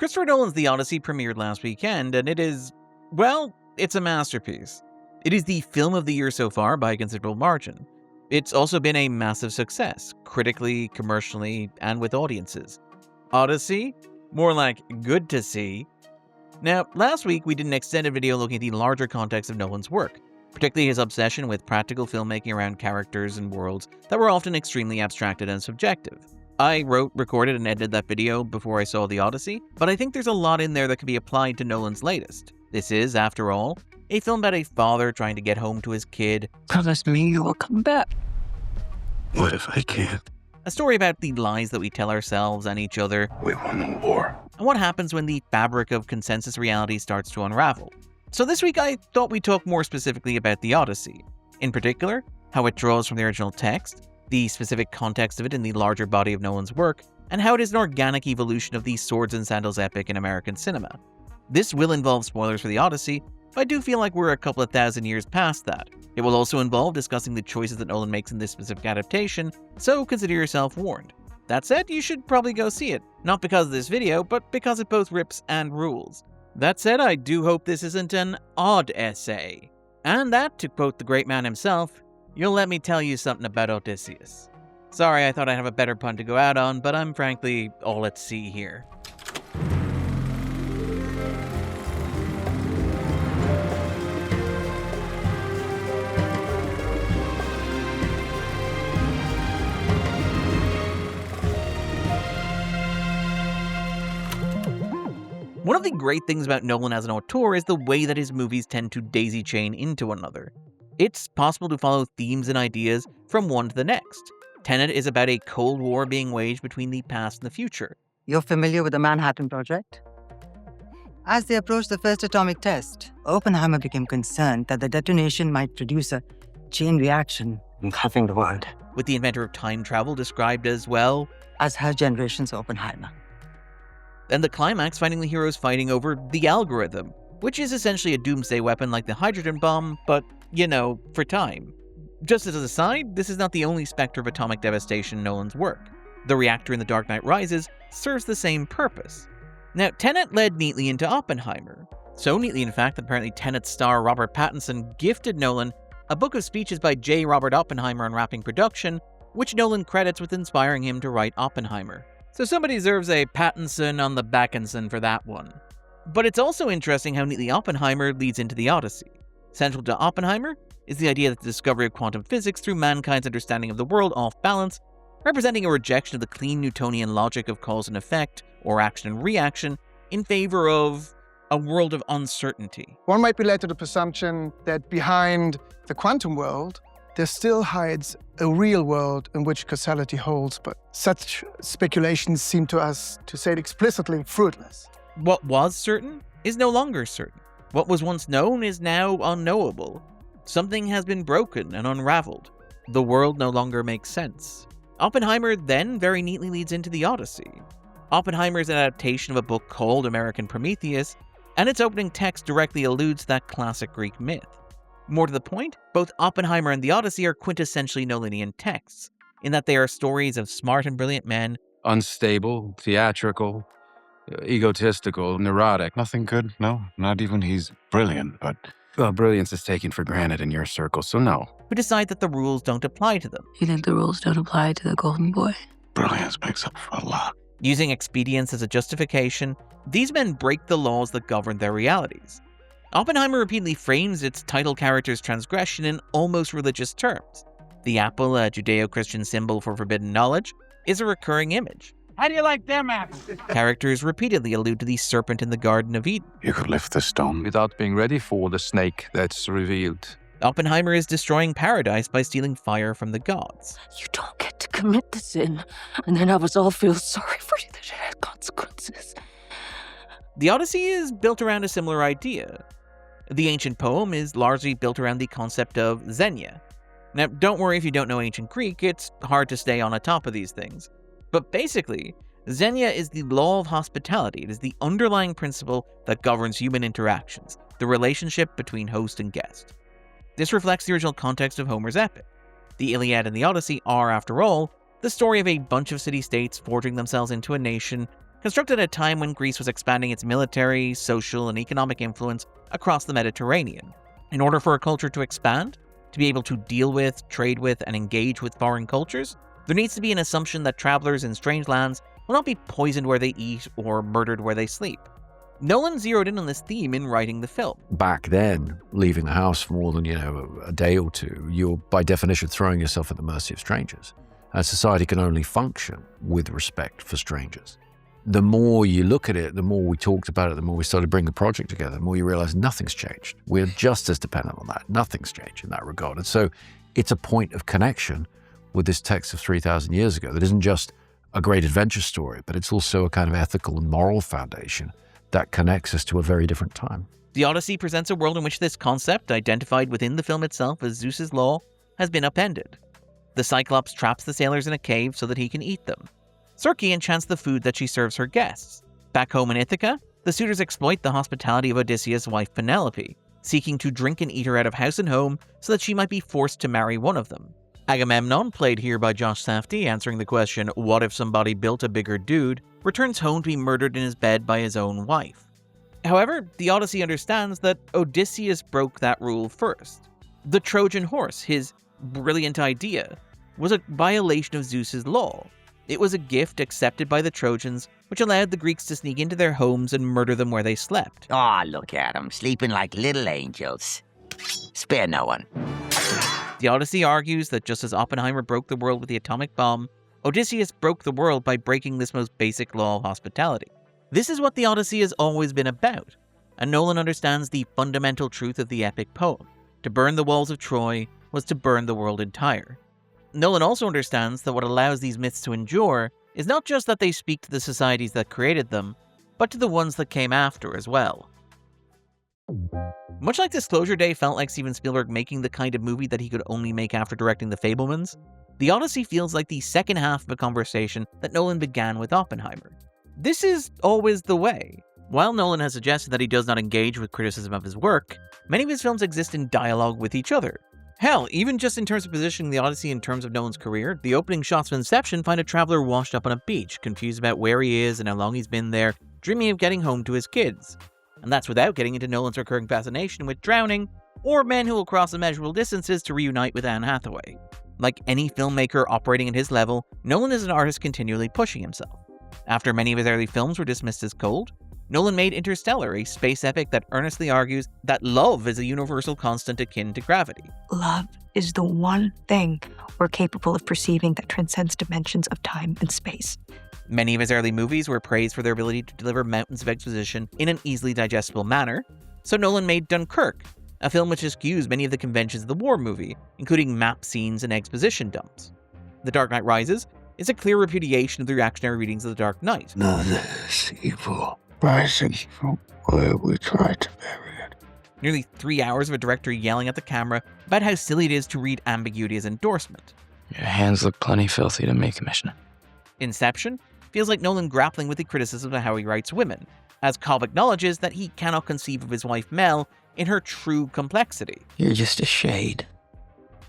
Christopher Nolan's The Odyssey premiered last weekend, and it is, well, it's a masterpiece. It is the film of the year so far by a considerable margin. It's also been a massive success, critically, commercially, and with audiences. Odyssey? More like good to see. Now, last week we did an extended video looking at the larger context of Nolan's work, particularly his obsession with practical filmmaking around characters and worlds that were often extremely abstracted and subjective. I wrote, recorded, and edited that video before I saw The Odyssey, but I think there's a lot in there that can be applied to Nolan's latest. This is, after all, a film about a father trying to get home to his kid. Promise me you will come back. What if I can't? A story about the lies that we tell ourselves and each other. We won the war. And what happens when the fabric of consensus reality starts to unravel. So this week I thought we'd talk more specifically about The Odyssey. In particular, how it draws from the original text, the specific context of it in the larger body of Nolan's work, and how it is an organic evolution of the swords and sandals epic in American cinema. This will involve spoilers for The Odyssey, but I do feel like we're a couple of thousand years past that. It will also involve discussing the choices that Nolan makes in this specific adaptation, so consider yourself warned. That said, you should probably go see it, not because of this video, but because it both rips and rules. That said, I do hope this isn't an odd essay. And that, to quote the great man himself, you'll let me tell you something about Odysseus. Sorry, I thought I'd have a better pun to go out on, but I'm frankly all at sea here. One of the great things about Nolan as an auteur is the way that his movies tend to daisy chain into one another. It's possible to follow themes and ideas from one to the next. Tenet is about a Cold War being waged between the past and the future. You're familiar with the Manhattan Project? As they approached the first atomic test, Oppenheimer became concerned that the detonation might produce a chain reaction. I'm having the word. With the inventor of time travel described as, well, As her generation's Oppenheimer. and the climax finding the heroes fighting over the algorithm, which is essentially a doomsday weapon like the hydrogen bomb, but, you know, for time. Just as an aside, this is not the only specter of atomic devastation in Nolan's work. The reactor in The Dark Knight Rises serves the same purpose. Now, Tenet led neatly into Oppenheimer. So neatly, in fact, that apparently Tenet's star Robert Pattinson gifted Nolan a book of speeches by J. Robert Oppenheimer on wrapping production, which Nolan credits with inspiring him to write Oppenheimer. So somebody deserves a Pattinson on the Backinson for that one. But it's also interesting how neatly Oppenheimer leads into The Odyssey. Central to Oppenheimer is the idea that the discovery of quantum physics threw mankind's understanding of the world off balance, representing a rejection of the clean Newtonian logic of cause and effect, or action and reaction, in favor of a world of uncertainty. One might be led to the presumption that behind the quantum world, there still hides a real world in which causality holds, but such speculations seem to us, to say it explicitly, fruitless. What was certain is no longer certain. What was once known is now unknowable. Something has been broken and unraveled. The world no longer makes sense. Oppenheimer then very neatly leads into The Odyssey. Oppenheimer is an adaptation of a book called American Prometheus, and its opening text directly alludes to that classic Greek myth. More to the point, both Oppenheimer and The Odyssey are quintessentially Nolanian texts, in that they are stories of smart and brilliant men. Unstable, theatrical, egotistical, neurotic. Nothing good? No, not even he's brilliant, but... Well, brilliance is taken for granted in your circle, so no. Who decide that the rules don't apply to them. You think the rules don't apply to the golden boy? Brilliance makes up for a lot. Using expedience as a justification, these men break the laws that govern their realities. Oppenheimer repeatedly frames its title character's transgression in almost religious terms. The apple, a Judeo-Christian symbol for forbidden knowledge, is a recurring image. How do you like them apples? Characters repeatedly allude to the serpent in the Garden of Eden. You could lift the stone. Without being ready for the snake that's revealed. Oppenheimer is destroying paradise by stealing fire from the gods. You don't get to commit the sin, and then have us all feel sorry for you that it had consequences. The Odyssey is built around a similar idea. The ancient poem is largely built around the concept of Xenia. Now, don't worry if you don't know ancient Greek, it's hard to stay on top of these things. But basically, Xenia is the law of hospitality. It is the underlying principle that governs human interactions, the relationship between host and guest. This reflects the original context of Homer's epic. The Iliad and the Odyssey are, after all, the story of a bunch of city-states forging themselves into a nation, kind constructed at a time when Greece was expanding its military, social, and economic influence across the Mediterranean. In order for a culture to expand, to be able to deal with, trade with, and engage with foreign cultures, there needs to be an assumption that travelers in strange lands will not be poisoned where they eat or murdered where they sleep. Nolan zeroed in on this theme in writing the film. Back then, leaving the house for more than, a day or two, you're by definition throwing yourself at the mercy of strangers. And society can only function with respect for strangers. The more you look at it, the more we talked about it, the more we started bringing the project together, the more you realize nothing's changed. We're just as dependent on that. Nothing's changed in that regard. And so it's a point of connection with this text of 3,000 years ago that isn't just a great adventure story, but it's also a kind of ethical and moral foundation that connects us to a very different time. The Odyssey presents a world in which this concept, identified within the film itself as Zeus's law, has been upended. The Cyclops traps the sailors in a cave so that he can eat them. Circe enchants the food that she serves her guests. Back home in Ithaca, the suitors exploit the hospitality of Odysseus' wife Penelope, seeking to drink and eat her out of house and home so that she might be forced to marry one of them. Agamemnon, played here by Josh Safdie, answering the question, what if somebody built a bigger dude, returns home to be murdered in his bed by his own wife. However, the Odyssey understands that Odysseus broke that rule first. The Trojan horse, his brilliant idea, was a violation of Zeus's law. It was a gift accepted by the Trojans, which allowed the Greeks to sneak into their homes and murder them where they slept. Aw, look at them, sleeping like little angels. Spare no one. The Odyssey argues that just as Oppenheimer broke the world with the atomic bomb, Odysseus broke the world by breaking this most basic law of hospitality. This is what the Odyssey has always been about, and Nolan understands the fundamental truth of the epic poem. To burn the walls of Troy was to burn the world entire. Nolan also understands that what allows these myths to endure is not just that they speak to the societies that created them, but to the ones that came after as well. Much like Disclosure Day felt like Steven Spielberg making the kind of movie that he could only make after directing The Fabelmans, The Odyssey feels like the second half of a conversation that Nolan began with Oppenheimer. This is always the way. While Nolan has suggested that he does not engage with criticism of his work, many of his films exist in dialogue with each other. Hell, even just in terms of positioning The Odyssey in terms of Nolan's career, the opening shots of Inception find a traveler washed up on a beach, confused about where he is and how long he's been there, dreaming of getting home to his kids. And that's without getting into Nolan's recurring fascination with drowning, or men who will cross immeasurable distances to reunite with Anne Hathaway. Like any filmmaker operating at his level, Nolan is an artist continually pushing himself. After many of his early films were dismissed as cold, Nolan made Interstellar, a space epic that earnestly argues that love is a universal constant akin to gravity. Love is the one thing we're capable of perceiving that transcends dimensions of time and space. Many of his early movies were praised for their ability to deliver mountains of exposition in an easily digestible manner, so Nolan made Dunkirk, a film which eschews many of the conventions of the war movie, including map scenes and exposition dumps. The Dark Knight Rises is a clear repudiation of the reactionary readings of The Dark Knight. None is evil rising from where we try to bury it. Nearly 3 hours of a director yelling at the camera about how silly it is to read ambiguity as endorsement. Your hands look plenty filthy to me, Commissioner. Inception feels like Nolan grappling with the criticism of how he writes women, as Cobb acknowledges that he cannot conceive of his wife Mel in her true complexity. You're just a shade.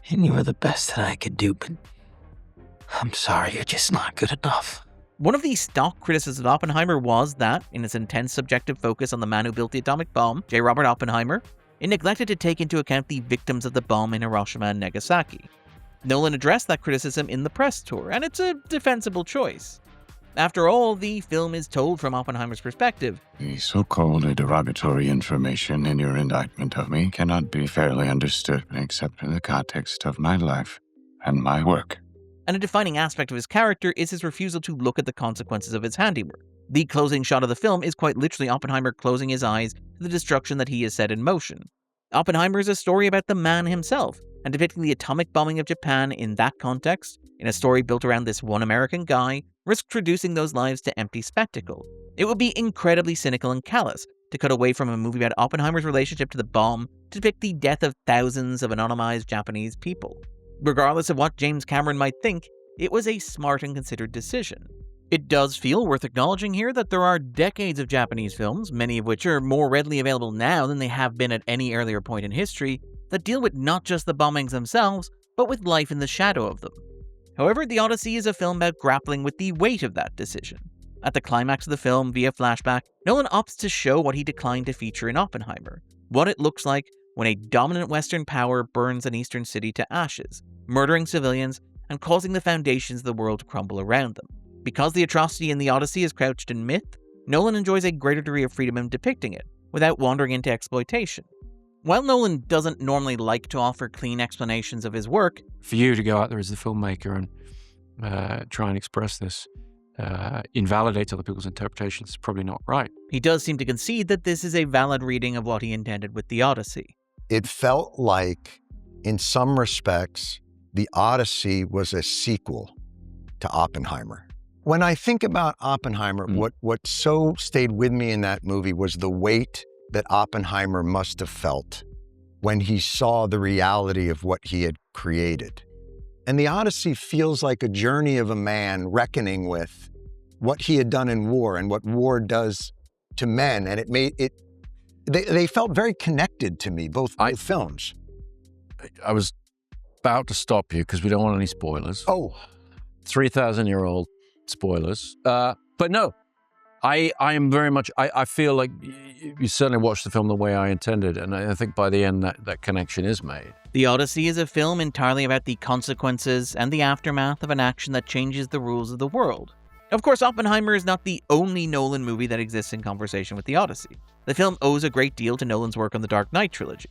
And you were the best that I could do, but I'm sorry, you're just not good enough. One of the stock criticisms of Oppenheimer was that, in its intense subjective focus on the man who built the atomic bomb, J. Robert Oppenheimer, it neglected to take into account the victims of the bomb in Hiroshima and Nagasaki. Nolan addressed that criticism in the press tour, and it's a defensible choice. After all, the film is told from Oppenheimer's perspective. The so-called derogatory information in your indictment of me cannot be fairly understood except in the context of my life and my work. And a defining aspect of his character is his refusal to look at the consequences of his handiwork. The closing shot of the film is quite literally Oppenheimer closing his eyes to the destruction that he has set in motion. Oppenheimer is a story about the man himself, and depicting the atomic bombing of Japan in that context, in a story built around this one American guy, risks reducing those lives to empty spectacle. It would be incredibly cynical and callous to cut away from a movie about Oppenheimer's relationship to the bomb to depict the death of thousands of anonymized Japanese people. Regardless of what James Cameron might think, it was a smart and considered decision. It does feel worth acknowledging here that there are decades of Japanese films, many of which are more readily available now than they have been at any earlier point in history, that deal with not just the bombings themselves, but with life in the shadow of them. However, The Odyssey is a film about grappling with the weight of that decision. At the climax of the film, via flashback, Nolan opts to show what he declined to feature in Oppenheimer, what it looks like when a dominant Western power burns an Eastern city to ashes, murdering civilians and causing the foundations of the world to crumble around them. Because the atrocity in the Odyssey is crouched in myth, Nolan enjoys a greater degree of freedom in depicting it, without wandering into exploitation. While Nolan doesn't normally like to offer clean explanations of his work, For you to go out there as the filmmaker and try and express this, invalidates other people's interpretations is probably not right. he does seem to concede that this is a valid reading of what he intended with the Odyssey. It felt like, in some respects, the Odyssey was a sequel to Oppenheimer. When I think about Oppenheimer, what so stayed with me in that movie was the weight that Oppenheimer must have felt when he saw the reality of what he had created. And the Odyssey feels like a journey of a man reckoning with what he had done in war and what war does to men. And they felt very connected to me, both films. I was about to stop you because we don't want any spoilers. Oh. 3,000-year-old spoilers. But no, I am very much, I feel like you certainly watched the film the way I intended, and I think by the end that connection is made. The Odyssey is a film entirely about the consequences and the aftermath of an action that changes the rules of the world. Of course, Oppenheimer is not the only Nolan movie that exists in conversation with the Odyssey. The film owes a great deal to Nolan's work on the Dark Knight trilogy.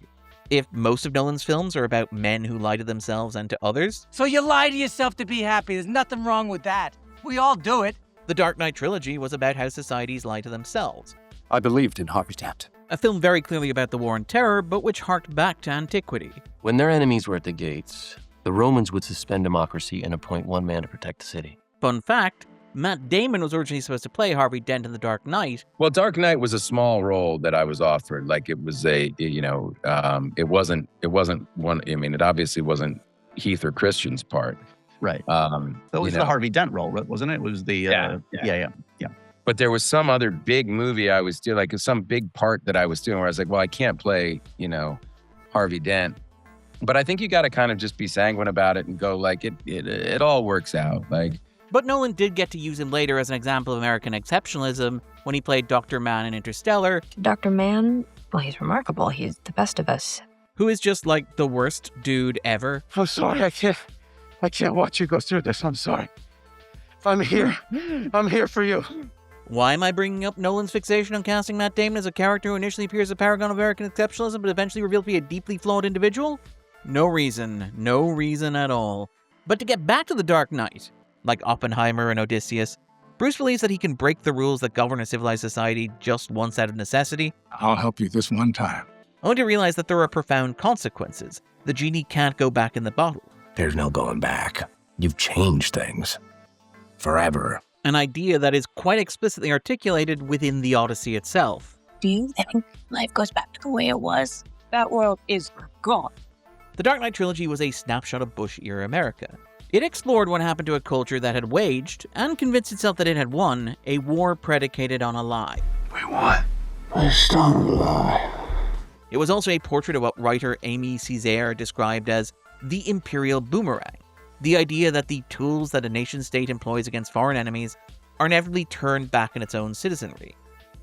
If most of Nolan's films are about men who lie to themselves and to others, So you lie to yourself to be happy. There's nothing wrong with that. We all do it. the Dark Knight trilogy was about how societies lie to themselves. I believed in Harvey Dent. A film very clearly about the war on terror, but which harked back to antiquity. When their enemies were at the gates, the Romans would suspend democracy and appoint one man to protect the city. Fun fact, Matt Damon was originally supposed to play Harvey Dent in The Dark Knight. Well, Dark Knight was a small role that I was offered. Like it was it wasn't one, I mean, it obviously wasn't Heath or Christian's part. Right. That was the Harvey Dent role, wasn't it? It was the, yeah. But there was some other big movie I was doing, like some big part that I was doing where I was like, well, I can't play, Harvey Dent. But I think you got to kind of just be sanguine about it and go like, it all works out. Like, But Nolan did get to use him later as an example of American exceptionalism when he played Dr. Mann in Interstellar. Dr. Mann, well, he's remarkable. He's the best of us. Who is just like the worst dude ever. I'm sorry, I can't watch you go through this. I'm sorry. I'm here. I'm here for you. Why am I bringing up Nolan's fixation on casting Matt Damon as a character who initially appears as a paragon of American exceptionalism but eventually revealed to be a deeply flawed individual? No reason at all. But to get back to The Dark Knight, like Oppenheimer and Odysseus, Bruce believes that he can break the rules that govern a civilized society just once out of necessity. I'll help you this one time. Only to realize that there are profound consequences. The genie can't go back in the bottle. There's no going back. You've changed things. Forever. An idea that is quite explicitly articulated within the Odyssey itself. Do you think life goes back to the way it was? That world is gone. The Dark Knight trilogy was a snapshot of Bush-era America. It explored what happened to a culture that had waged, and convinced itself that it had won, a war predicated on a lie. We won. Based on a lie. It was also a portrait of what writer Amy Césaire described as the Imperial boomerang, the idea that the tools that a nation-state employs against foreign enemies are inevitably turned back in its own citizenry.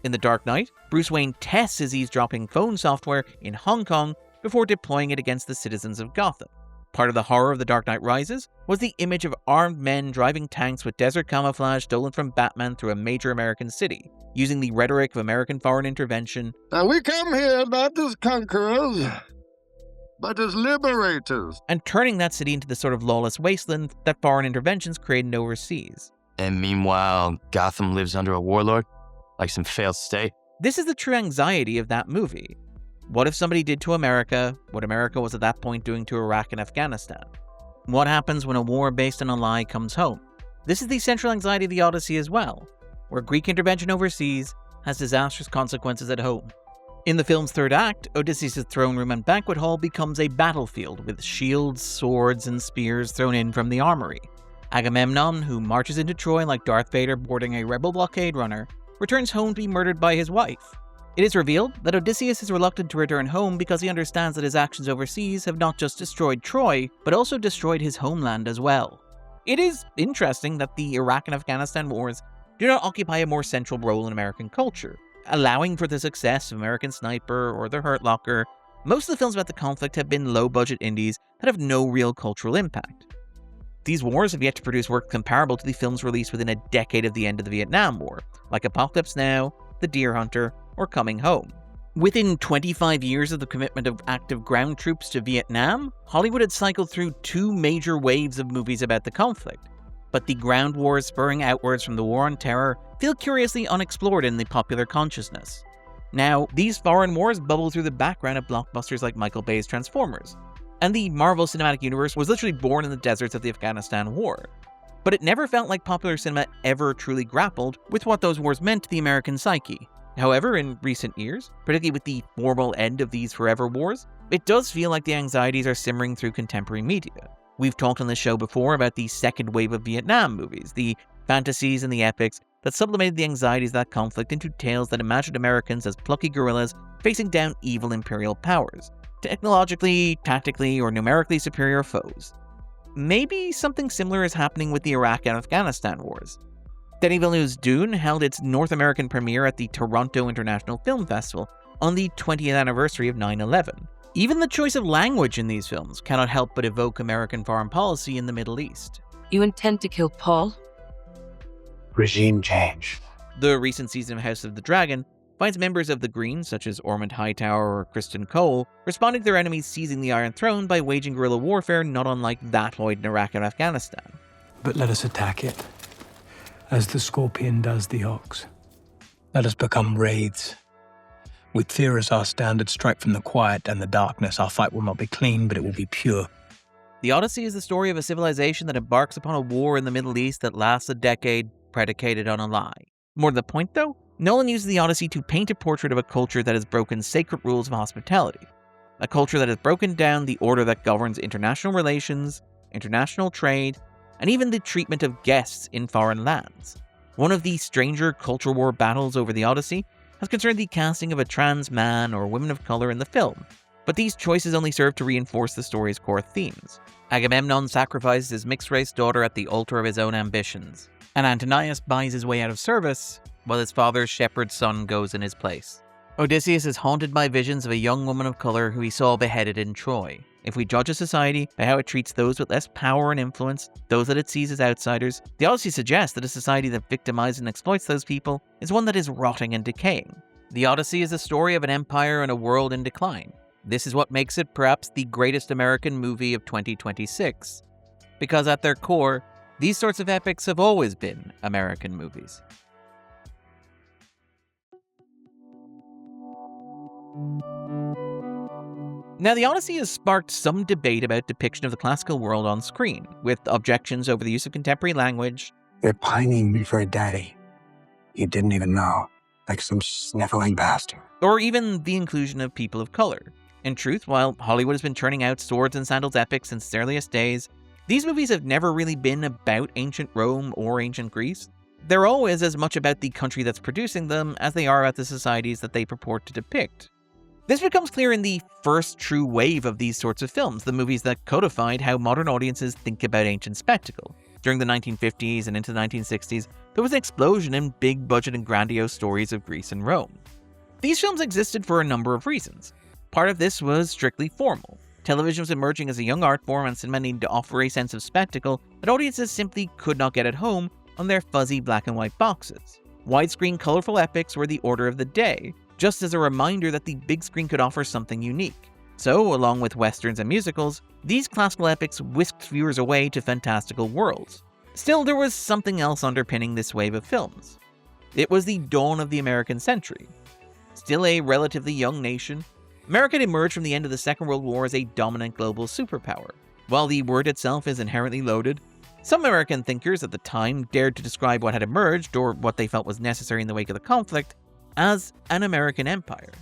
In The Dark Knight, Bruce Wayne tests his eavesdropping phone software in Hong Kong before deploying it against the citizens of Gotham. Part of the horror of The Dark Knight Rises was the image of armed men driving tanks with desert camouflage stolen from Batman through a major American city, using the rhetoric of American foreign intervention. Now we come here not as conquerors, but as liberators. And turning that city into the sort of lawless wasteland that foreign interventions created overseas. And meanwhile, Gotham lives under a warlord, like some failed state. This is the true anxiety of that movie. What if somebody did to America what America was at that point doing to Iraq and Afghanistan? What happens when a war based on a lie comes home? This is the central anxiety of the Odyssey as well, where Greek intervention overseas has disastrous consequences at home. In the film's third act, Odysseus' throne room and banquet hall becomes a battlefield with shields, swords, and spears thrown in from the armory. Agamemnon, who marches into Troy like Darth Vader boarding a rebel blockade runner, returns home to be murdered by his wife. It is revealed that Odysseus is reluctant to return home because he understands that his actions overseas have not just destroyed Troy, but also destroyed his homeland as well. It is interesting that the Iraq and Afghanistan wars do not occupy a more central role in American culture, allowing for the success of American Sniper or The Hurt Locker. Most of the films about the conflict have been low-budget indies that have no real cultural impact. These wars have yet to produce work comparable to the films released within a decade of the end of the Vietnam War, like Apocalypse Now, The Deer Hunter, or Coming Home. Within 25 years of the commitment of active ground troops to Vietnam, Hollywood had cycled through 2 major waves of movies about the conflict. But the ground wars spurring outwards from the War on Terror feel curiously unexplored in the popular consciousness. Now, these foreign wars bubble through the background of blockbusters like Michael Bay's Transformers, and the Marvel Cinematic Universe was literally born in the deserts of the Afghanistan War. But it never felt like popular cinema ever truly grappled with what those wars meant to the American psyche. However, in recent years, particularly with the formal end of these forever wars, it does feel like the anxieties are simmering through contemporary media. We've talked on this show before about the second wave of Vietnam movies, the fantasies and the epics that sublimated the anxieties of that conflict into tales that imagined Americans as plucky guerrillas facing down evil imperial powers, technologically, tactically, or numerically superior foes. Maybe something similar is happening with the Iraq and Afghanistan wars. Denis Villeneuve's Dune held its North American premiere at the Toronto International Film Festival on the 20th anniversary of 9/11. Even the choice of language in these films cannot help but evoke American foreign policy in the Middle East. You intend to kill Paul? Regime change. The recent season of House of the Dragon finds members of the Greens, such as Ormond Hightower or Kristen Cole, responding to their enemies seizing the Iron Throne by waging guerrilla warfare not unlike that deployed in Iraq and Afghanistan. But let us attack it, as the scorpion does the ox. Let us become wraiths. With fear as our standard, strike from the quiet and the darkness. Our fight will not be clean, but it will be pure. The Odyssey is the story of a civilization that embarks upon a war in the Middle East that lasts a decade, predicated on a lie. More to the point, though, Nolan uses the Odyssey to paint a portrait of a culture that has broken sacred rules of hospitality. A culture that has broken down the order that governs international relations, international trade, and even the treatment of guests in foreign lands. One of the stranger culture war battles over the Odyssey has concerned the casting of a trans man or women of color in the film, but these choices only serve to reinforce the story's core themes. Agamemnon sacrifices his mixed-race daughter at the altar of his own ambitions, and Antonius buys his way out of service, while his father's shepherd son goes in his place. Odysseus is haunted by visions of a young woman of color who he saw beheaded in Troy. If we judge a society by how it treats those with less power and influence, those that it sees as outsiders, the Odyssey suggests that a society that victimizes and exploits those people is one that is rotting and decaying. The Odyssey is a story of an empire and a world in decline. This is what makes it perhaps the greatest American movie of 2026. Because at their core, these sorts of epics have always been American movies. Now, the Odyssey has sparked some debate about depiction of the classical world on screen, with objections over the use of contemporary language. They're pining me for a daddy. You didn't even know. Like some sniffling bastard. Or even the inclusion of people of color. In truth, while Hollywood has been churning out swords and sandals epics since its earliest days, these movies have never really been about ancient Rome or ancient Greece. They're always as much about the country that's producing them as they are about the societies that they purport to depict. This becomes clear in the first true wave of these sorts of films, the movies that codified how modern audiences think about ancient spectacle. During the 1950s and into the 1960s, there was an explosion in big-budget and grandiose stories of Greece and Rome. These films existed for a number of reasons. Part of this was strictly formal. Television was emerging as a young art form, and cinema needed to offer a sense of spectacle that audiences simply could not get at home on their fuzzy black and white boxes. Widescreen, colorful epics were the order of the day, just as a reminder that the big screen could offer something unique. So, along with westerns and musicals, these classical epics whisked viewers away to fantastical worlds. Still, there was something else underpinning this wave of films. It was the dawn of the American century. Still a relatively young nation, America had emerged from the end of the Second World War as a dominant global superpower. While the word itself is inherently loaded, some American thinkers at the time dared to describe what had emerged, or what they felt was necessary in the wake of the conflict, as an American empire.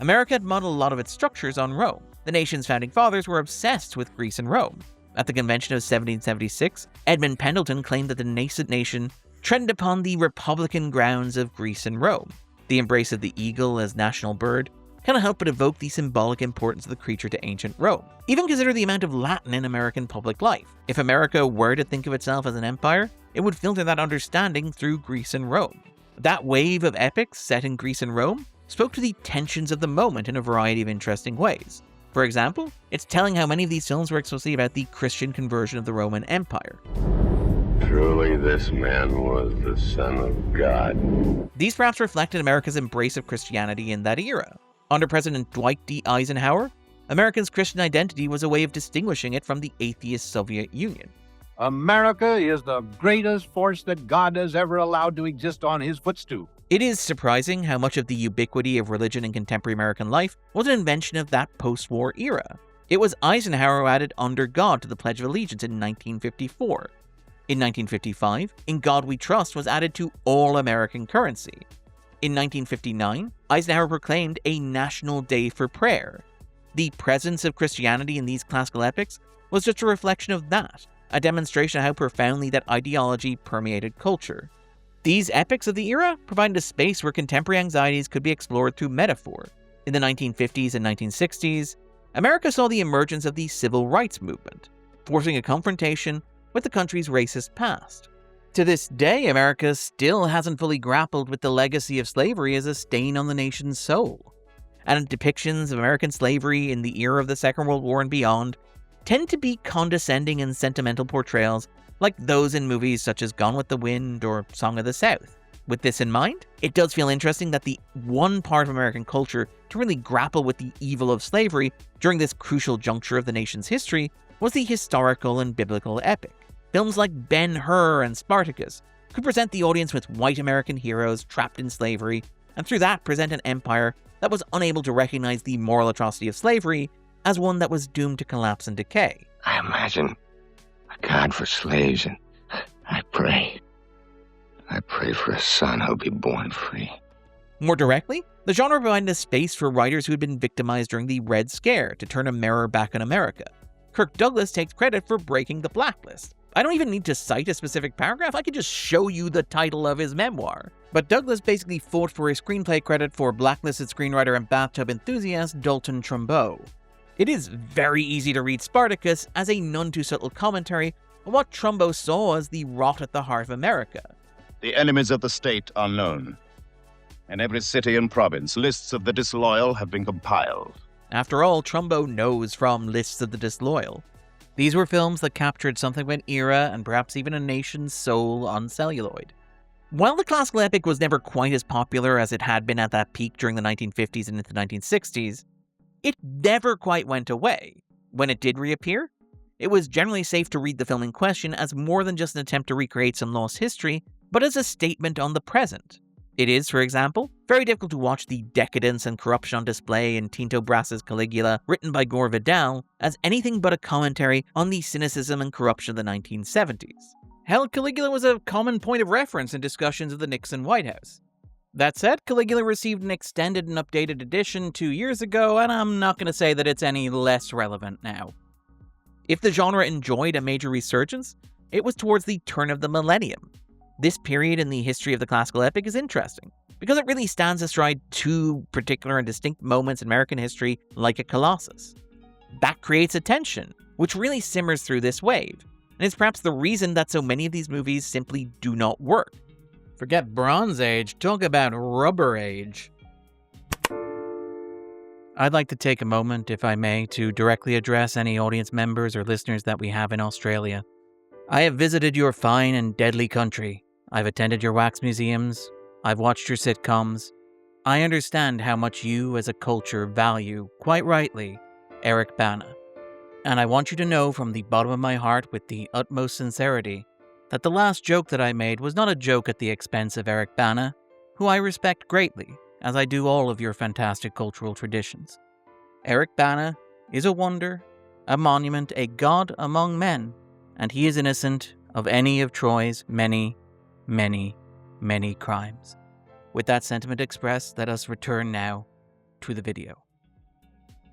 America had modeled a lot of its structures on Rome. The nation's founding fathers were obsessed with Greece and Rome. At the convention of 1776, Edmund Pendleton claimed that the nascent nation treaded upon the republican grounds of Greece and Rome. The embrace of the eagle as national bird, cannot help but evoke the symbolic importance of the creature to ancient Rome. Even consider the amount of Latin in American public life. If America were to think of itself as an empire, it would filter that understanding through Greece and Rome. That wave of epics set in Greece and Rome spoke to the tensions of the moment in a variety of interesting ways. For example, it's telling how many of these films were explicitly about the Christian conversion of the Roman Empire. Truly, this man was the Son of God. These perhaps reflected America's embrace of Christianity in that era. Under President Dwight D. Eisenhower, America's Christian identity was a way of distinguishing it from the atheist Soviet Union. America is the greatest force that God has ever allowed to exist on his footstool. It is surprising how much of the ubiquity of religion in contemporary American life was an invention of that post-war era. It was Eisenhower who added "Under God" to the Pledge of Allegiance in 1954. In 1955, "In God We Trust" was added to all American currency. In 1959, Eisenhower proclaimed a National Day for Prayer. The presence of Christianity in these classical epics was just a reflection of that, a demonstration of how profoundly that ideology permeated culture. These epics of the era provided a space where contemporary anxieties could be explored through metaphor. In the 1950s and 1960s, America saw the emergence of the civil rights movement, forcing a confrontation with the country's racist past. To this day, America still hasn't fully grappled with the legacy of slavery as a stain on the nation's soul. And depictions of American slavery in the era of the Second World War and beyond tend to be condescending and sentimental portrayals like those in movies such as Gone with the Wind or Song of the South. With this in mind, it does feel interesting that the one part of American culture to really grapple with the evil of slavery during this crucial juncture of the nation's history was the historical and biblical epic. Films like Ben-Hur and Spartacus could present the audience with white American heroes trapped in slavery, and through that present an empire that was unable to recognize the moral atrocity of slavery as one that was doomed to collapse and decay. I imagine a God for slaves, and I pray for a son who'll be born free. More directly, the genre provided a space for writers who had been victimized during the Red Scare to turn a mirror back on America. Kirk Douglas takes credit for breaking the blacklist. I don't even need to cite a specific paragraph, I could just show you the title of his memoir. But Douglas basically fought for his screenplay credit for blacklisted screenwriter and bathtub enthusiast Dalton Trumbo. It is very easy to read Spartacus as a none-too-subtle commentary on what Trumbo saw as the rot at the heart of America. The enemies of the state are known. In every city and province, lists of the disloyal have been compiled. After all, Trumbo knows from Lists of the Disloyal. These were films that captured something of an era and perhaps even a nation's soul on celluloid. While the classical epic was never quite as popular as it had been at that peak during the 1950s and into the 1960s, it never quite went away. When it did reappear, it was generally safe to read the film in question as more than just an attempt to recreate some lost history, but as a statement on the present. It is, for example, very difficult to watch the decadence and corruption on display in Tinto Brass's Caligula, written by Gore Vidal, as anything but a commentary on the cynicism and corruption of the 1970s. Hell, Caligula was a common point of reference in discussions of the Nixon White House. That said, Caligula received an extended and updated edition 2 years ago, and I'm not going to say that it's any less relevant now. If the genre enjoyed a major resurgence, it was towards the turn of the millennium. This period in the history of the classical epic is interesting, because it really stands astride two particular and distinct moments in American history like a colossus. That creates a tension, which really simmers through this wave, and is perhaps the reason that so many of these movies simply do not work. Forget Bronze Age, talk about Rubber Age. I'd like to take a moment, if I may, to directly address any audience members or listeners that we have in Australia. I have visited your fine and deadly country. I've attended your wax museums. I've watched your sitcoms. I understand how much you as a culture value, quite rightly, Eric Bana. And I want you to know from the bottom of my heart with the utmost sincerity that the last joke that I made was not a joke at the expense of Eric Bana, who I respect greatly, as I do all of your fantastic cultural traditions. Eric Bana is a wonder, a monument, a god among men, and he is innocent of any of Troy's many, many, many crimes. With that sentiment expressed, let us return now to the video.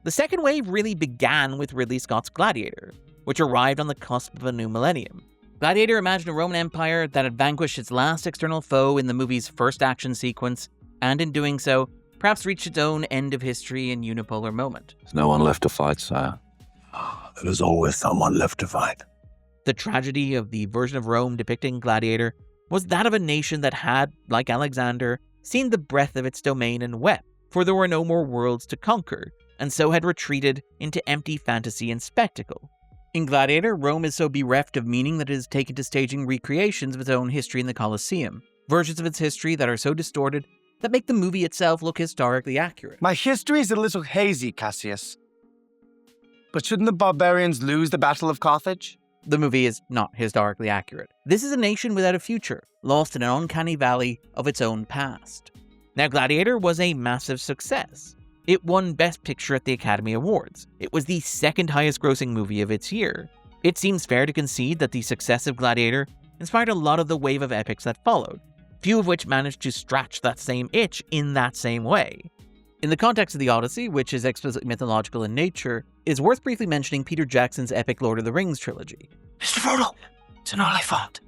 The second wave really began with Ridley Scott's Gladiator, which arrived on the cusp of a new millennium. Gladiator imagined a Roman Empire that had vanquished its last external foe in the movie's first action sequence, and in doing so, perhaps reached its own end of history and unipolar moment. There's no one left to fight, sire. There's always someone left to fight. The tragedy of the version of Rome depicting Gladiator was that of a nation that had, like Alexander, seen the breadth of its domain and wept, for there were no more worlds to conquer, and so had retreated into empty fantasy and spectacle. In Gladiator, Rome is so bereft of meaning that it is taken to staging recreations of its own history in the Colosseum, versions of its history that are so distorted that make the movie itself look historically accurate. My history is a little hazy, Cassius. But shouldn't the barbarians lose the Battle of Carthage? The movie is not historically accurate. This is a nation without a future, lost in an uncanny valley of its own past. Now, Gladiator was a massive success. It won Best Picture at the Academy Awards. It was the second highest grossing movie of its year. It seems fair to concede that the success of Gladiator inspired a lot of the wave of epics that followed, few of which managed to scratch that same itch in that same way. In the context of the Odyssey, which is explicitly mythological in nature, it is worth briefly mentioning Peter Jackson's epic Lord of the Rings trilogy. Mr. Frodo, it's an Oliphant.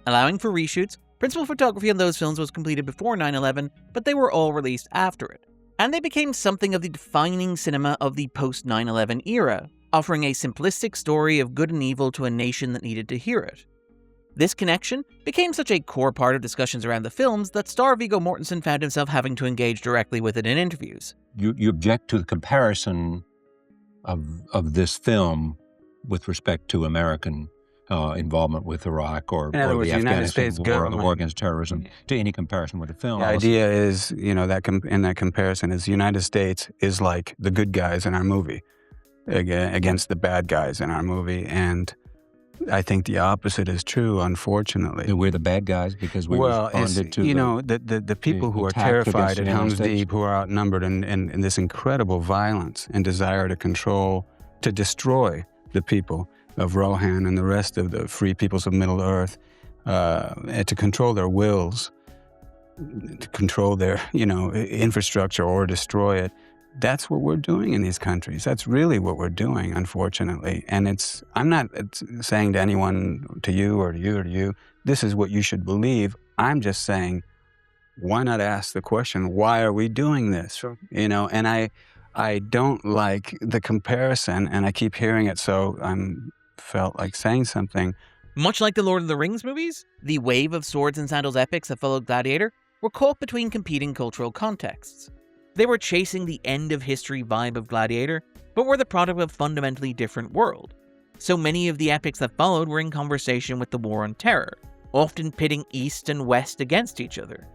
Allowing for reshoots, principal photography on those films was completed before 9/11, but they were all released after it. And they became something of the defining cinema of the post-9/11 era, offering a simplistic story of good and evil to a nation that needed to hear it. This connection became such a core part of discussions around the films that star Viggo Mortensen found himself having to engage directly with it in interviews. You object to the comparison of this film with respect to American involvement with Iraq or in other words, the the United Afghanistan States war or the government. war against terrorism, to any comparison with the film. The idea is, that in that comparison is the United States is like the good guys in our movie against the bad guys in our movie. And I think the opposite is true, unfortunately. We're the bad guys because we responded to the people who are attack terrified against at the United Helm's States. Deep, who are outnumbered in this incredible violence and desire to control, to destroy the people of Rohan and the rest of the free peoples of Middle Earth, to control their wills, to control their, infrastructure or destroy it. That's what we're doing in these countries. That's really what we're doing, unfortunately. And I'm not saying to anyone, to you or to you or to you, this is what you should believe. I'm just saying, why not ask the question, why are we doing this? Sure. And I don't like the comparison, and I keep hearing it, so I'm felt like saying something. Much like the Lord of the Rings movies, the wave of swords and sandals epics that followed Gladiator were caught between competing cultural contexts. They were chasing the end of history vibe of Gladiator, but were the product of a fundamentally different world. So many of the epics that followed were in conversation with the War on Terror, often pitting East and West against each other.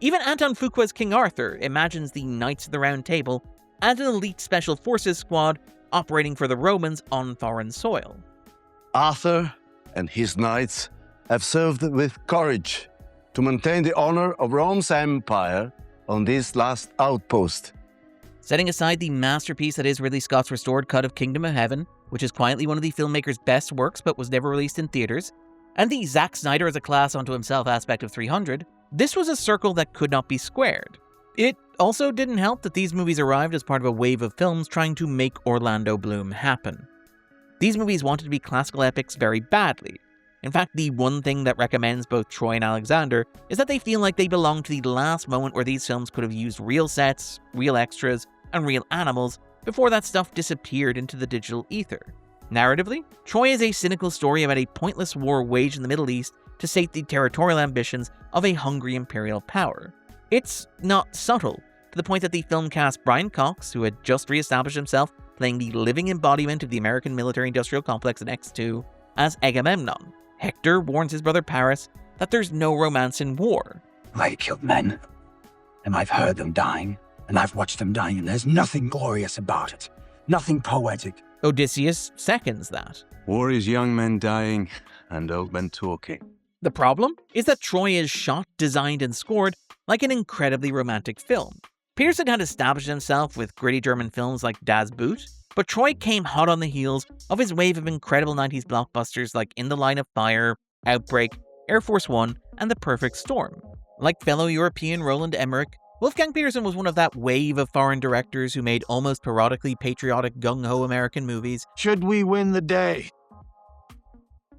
Even Anton Fuqua's King Arthur imagines the Knights of the Round Table as an elite special forces squad operating for the Romans on foreign soil. Arthur and his knights have served with courage to maintain the honor of Rome's empire on this last outpost. Setting aside the masterpiece that is Ridley Scott's restored cut of Kingdom of Heaven, which is quietly one of the filmmaker's best works but was never released in theaters, and the Zack Snyder as a class onto himself aspect of 300, this was a circle that could not be squared. It also didn't help that these movies arrived as part of a wave of films trying to make Orlando Bloom happen. These movies wanted to be classical epics very badly. In fact, the one thing that recommends both Troy and Alexander is that they feel like they belong to the last moment where these films could have used real sets, real extras, and real animals before that stuff disappeared into the digital ether. Narratively, Troy is a cynical story about a pointless war waged in the Middle East to sate the territorial ambitions of a hungry imperial power. It's not subtle, to the point that the film cast Brian Cox, who had just re-established himself playing the living embodiment of the American military-industrial complex in X2, as Agamemnon. Hector warns his brother Paris that there's no romance in war. I killed men, and I've heard them dying, and I've watched them dying, and there's nothing glorious about it. Nothing poetic. Odysseus seconds that. War is young men dying and old men talking. The problem is that Troy is shot, designed, and scored like an incredibly romantic film. Pearson had established himself with gritty German films like Das Boot, but Troy came hot on the heels of his wave of incredible 90s blockbusters like In the Line of Fire, Outbreak, Air Force One, and The Perfect Storm. Like fellow European Roland Emmerich, Wolfgang Peterson was one of that wave of foreign directors who made almost parodically patriotic gung-ho American movies. Should we win the day,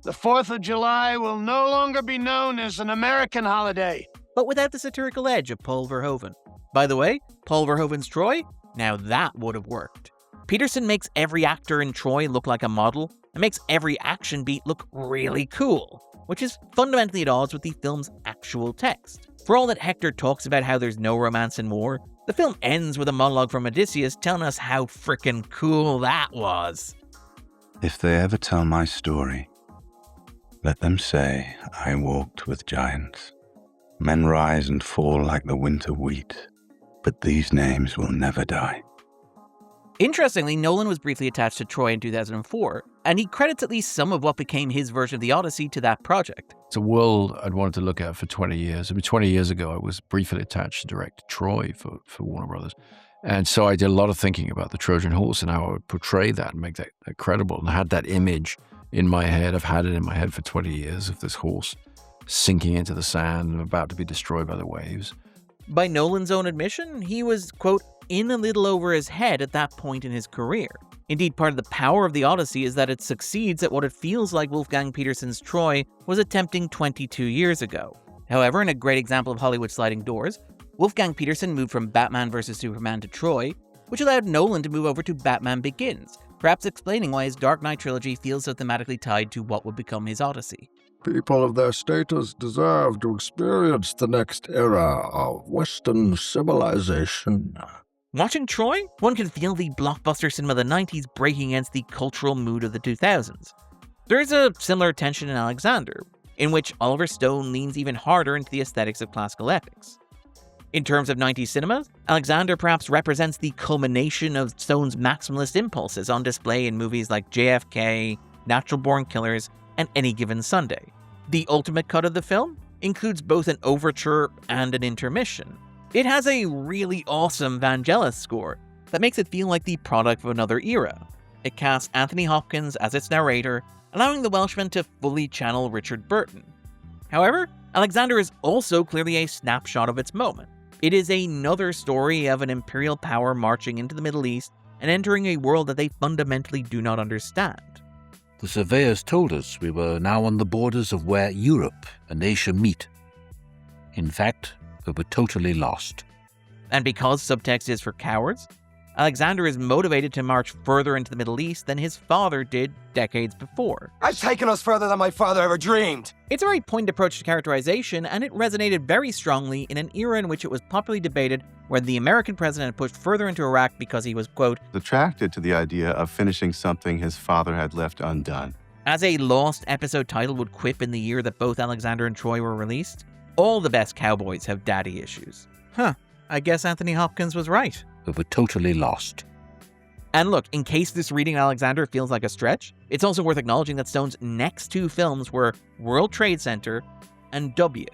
the 4th of July will no longer be known as an American holiday, but without the satirical edge of Paul Verhoeven. By the way, Paul Verhoeven's Troy? Now that would have worked. Peterson makes every actor in Troy look like a model, and makes every action beat look really cool, which is fundamentally at odds with the film's actual text. For all that Hector talks about how there's no romance in war, the film ends with a monologue from Odysseus telling us how frickin' cool that was. If they ever tell my story, let them say I walked with giants. Men rise and fall like the winter wheat, but these names will never die. Interestingly, Nolan was briefly attached to Troy in 2004, and he credits at least some of what became his version of the Odyssey to that project. It's a world I'd wanted to look at for 20 years. 20 years ago, I was briefly attached to direct Troy for Warner Brothers. And so I did a lot of thinking about the Trojan horse and how I would portray that and make that credible. And I had that image in my head. I've had it in my head for 20 years of this horse sinking into the sand and about to be destroyed by the waves. By Nolan's own admission, he was, quote, in a little over his head at that point in his career. Indeed, part of the power of the Odyssey is that it succeeds at what it feels like Wolfgang Petersen's Troy was attempting 22 years ago. However, in a great example of Hollywood sliding doors, Wolfgang Petersen moved from Batman vs. Superman to Troy, which allowed Nolan to move over to Batman Begins, perhaps explaining why his Dark Knight trilogy feels so thematically tied to what would become his Odyssey. People of their status deserve to experience the next era of Western civilization. Watching Troy, one can feel the blockbuster cinema of the 90s breaking against the cultural mood of the 2000s. There is a similar tension in Alexander, in which Oliver Stone leans even harder into the aesthetics of classical epics. In terms of 90s cinema, Alexander perhaps represents the culmination of Stone's maximalist impulses on display in movies like JFK, Natural Born Killers, and Any Given Sunday. The ultimate cut of the film includes both an overture and an intermission. It has a really awesome Vangelis score that makes it feel like the product of another era. It casts Anthony Hopkins as its narrator, allowing the Welshman to fully channel Richard Burton. However, Alexander is also clearly a snapshot of its moment. It is another story of an imperial power marching into the Middle East and entering a world that they fundamentally do not understand. The surveyors told us we were now on the borders of where Europe and Asia meet. In fact, we were totally lost. And because subtext is for cowards, Alexander is motivated to march further into the Middle East than his father did decades before. I've taken us further than my father ever dreamed. It's a very pointed approach to characterization, and it resonated very strongly in an era in which it was popularly debated whether the American president had pushed further into Iraq because he was, quote, attracted to the idea of finishing something his father had left undone. As a Lost episode title would quip in the year that both Alexander and Troy were released, all the best cowboys have daddy issues. I guess Anthony Hopkins was right. We were totally lost. And look, in case this reading of Alexander feels like a stretch, it's also worth acknowledging that Stone's next two films were World Trade Center and W,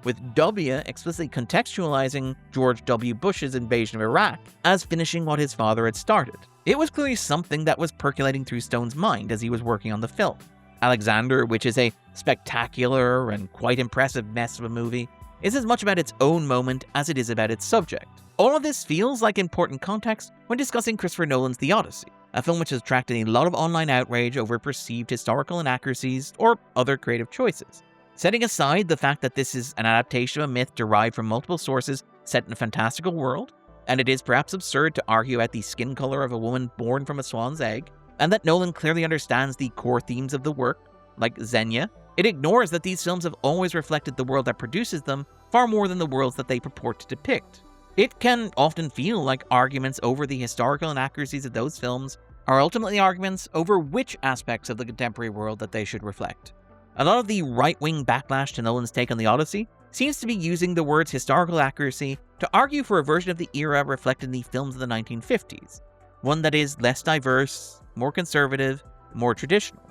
with W explicitly contextualizing George W. Bush's invasion of Iraq as finishing what his father had started. It was clearly something that was percolating through Stone's mind as he was working on the film. Alexander, which is a spectacular and quite impressive mess of a movie, is as much about its own moment as it is about its subject. All of this feels like important context when discussing Christopher Nolan's The Odyssey, a film which has attracted a lot of online outrage over perceived historical inaccuracies or other creative choices. Setting aside the fact that this is an adaptation of a myth derived from multiple sources set in a fantastical world, and it is perhaps absurd to argue about the skin color of a woman born from a swan's egg, and that Nolan clearly understands the core themes of the work, like Xenia, it ignores that these films have always reflected the world that produces them far more than the worlds that they purport to depict. It can often feel like arguments over the historical inaccuracies of those films are ultimately arguments over which aspects of the contemporary world that they should reflect. A lot of the right-wing backlash to Nolan's take on The Odyssey seems to be using the words historical accuracy to argue for a version of the era reflected in the films of the 1950s, one that is less diverse, more conservative, more traditional.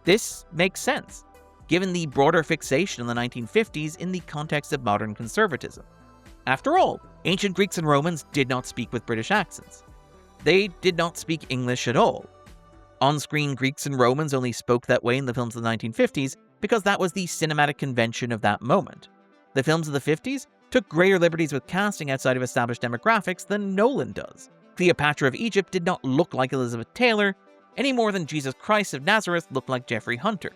This makes sense, given the broader fixation on the 1950s in the context of modern conservatism. After all, ancient Greeks and Romans did not speak with British accents. They did not speak English at all. On-screen Greeks and Romans only spoke that way in the films of the 1950s because that was the cinematic convention of that moment. The films of the 50s took greater liberties with casting outside of established demographics than Nolan does. Cleopatra of Egypt did not look like Elizabeth Taylor, any more than Jesus Christ of Nazareth looked like Jeffrey Hunter.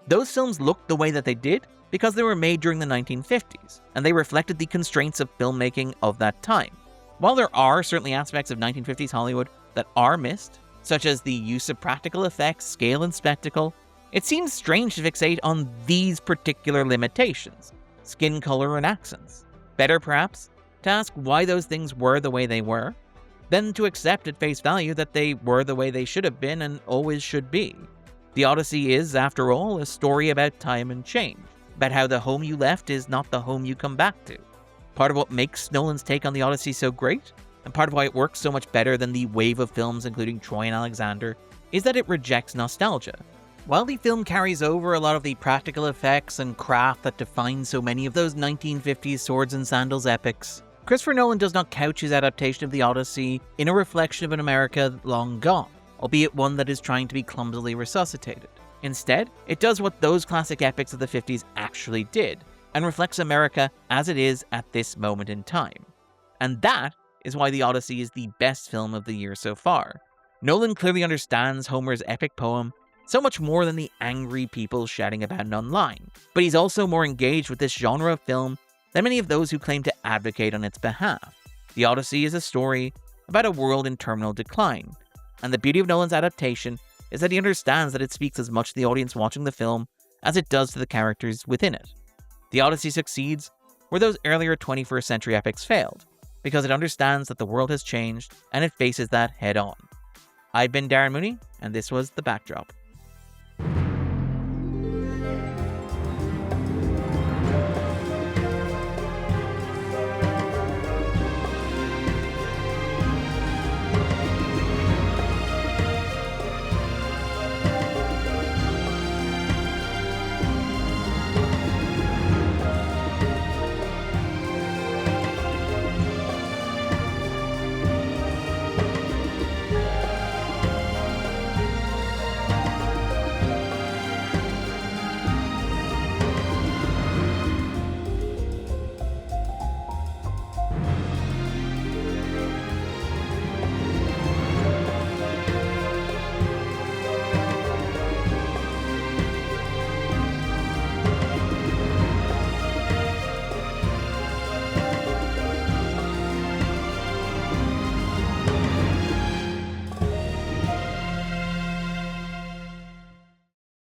Those films looked the way that they did because they were made during the 1950s, and they reflected the constraints of filmmaking of that time. While there are certainly aspects of 1950s Hollywood that are missed, such as the use of practical effects, scale, and spectacle, it seems strange to fixate on these particular limitations, skin color and accents. Better, perhaps, to ask why those things were the way they were, than to accept at face value that they were the way they should have been and always should be. The Odyssey is, after all, a story about time and change, about how the home you left is not the home you come back to. Part of what makes Nolan's take on the Odyssey so great, and part of why it works so much better than the wave of films including Troy and Alexander, is that it rejects nostalgia. While the film carries over a lot of the practical effects and craft that define so many of those 1950s swords and sandals epics, Christopher Nolan does not couch his adaptation of the Odyssey in a reflection of an America long gone, albeit one that is trying to be clumsily resuscitated. Instead, it does what those classic epics of the 50s actually did, and reflects America as it is at this moment in time. And that is why the Odyssey is the best film of the year so far. Nolan clearly understands Homer's epic poem so much more than the angry people shouting about it online, but he's also more engaged with this genre of film than many of those who claim to advocate on its behalf. The Odyssey is a story about a world in terminal decline, and the beauty of Nolan's adaptation is that he understands that it speaks as much to the audience watching the film as it does to the characters within it. The Odyssey succeeds where those earlier 21st century epics failed, because it understands that the world has changed and it faces that head on. I've been Darren Mooney, and this was The Backdrop.